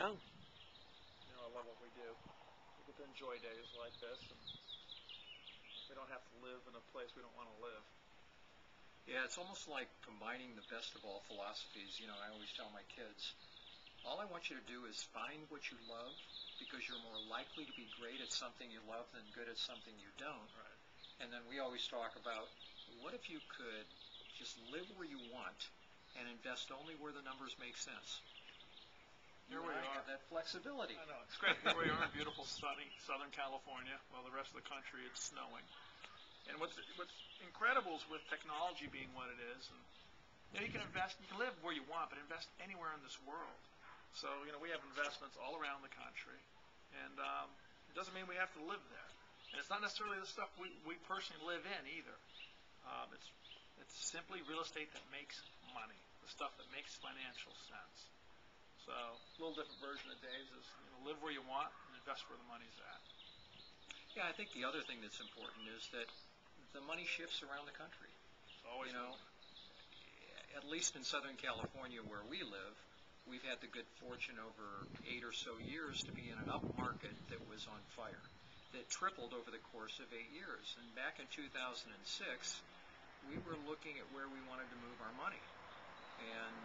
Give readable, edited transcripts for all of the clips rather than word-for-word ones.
Yeah. I love what we do. We get to enjoy days like this, and we don't have to live in a place we don't want to live. Yeah, it's almost like combining the best of all philosophies. I always tell my kids, all I want you to do is find what you love, because you're more likely to be great at something you love than good at something you don't. Right. And then we always talk about, what if you could just live where you want and invest only where the numbers make sense? Here we are. Have that flexibility. I know, it's great. Here we are in beautiful, sunny Southern California, while the rest of the country it's snowing. And what's incredible is with technology being what it is, and you can invest, you can live where you want, but invest anywhere in this world. So we have investments all around the country, and it doesn't mean we have to live there. And it's not necessarily the stuff we personally live in either. It's simply real estate that makes money, the stuff that makes financial sense. So a little different version of Dave's is live where you want and invest where the money's at. Yeah, I think the other thing that's important is that the money shifts around the country. It's always At least in Southern California where we live, we've had the good fortune over 8 or so years to be in an up market that was on fire, that tripled over the course of 8 years. And back in 2006, we were looking at where we wanted to move our money. And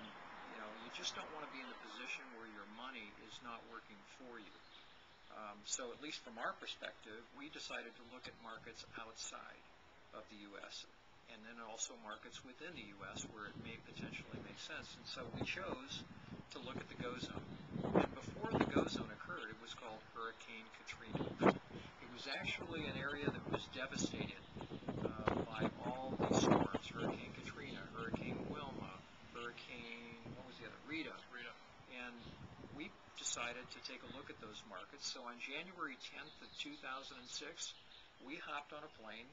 you just don't want to be in the position where your money is not working for you. So at least from our perspective, we decided to look at markets outside of the U.S. and then also markets within the U.S. where it may potentially make sense. And so we chose to look at the GO zone. And before the GO zone occurred, it was called Hurricane Katrina. It was actually an area that was devastated by all these storms: Hurricane Katrina, Hurricane Wilma, Rita. And we decided to take a look at those markets. So on January 10th of 2006, we hopped on a plane,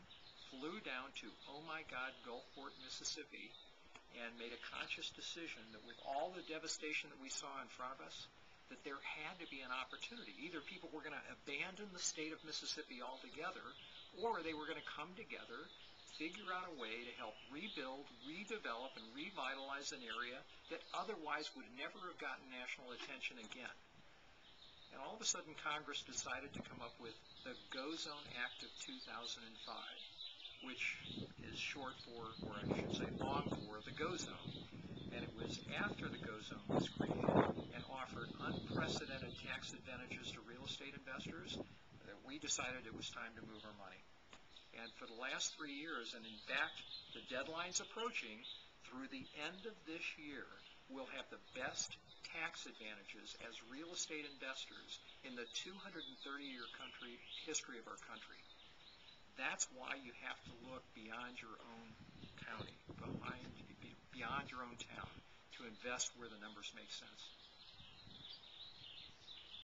flew down to, oh my God, Gulfport, Mississippi, and made a conscious decision that with all the devastation that we saw in front of us, that there had to be an opportunity. Either people were going to abandon the state of Mississippi altogether, or they were going to come together, figure out a way to help rebuild, redevelop, and revitalize an area that otherwise would never have gotten national attention again. And all of a sudden, Congress decided to come up with the GO Zone Act of 2005, which is short for, or I should say long for, the GO Zone. And it was after the GO Zone was created and offered unprecedented tax advantages to real estate investors that we decided it was time to move our money. And for the last 3 years, and in fact, the deadline's approaching, through the end of this year, we'll have the best tax advantages as real estate investors in the 230-year history of our country. That's why you have to look beyond your own county, beyond your own town, to invest where the numbers make sense.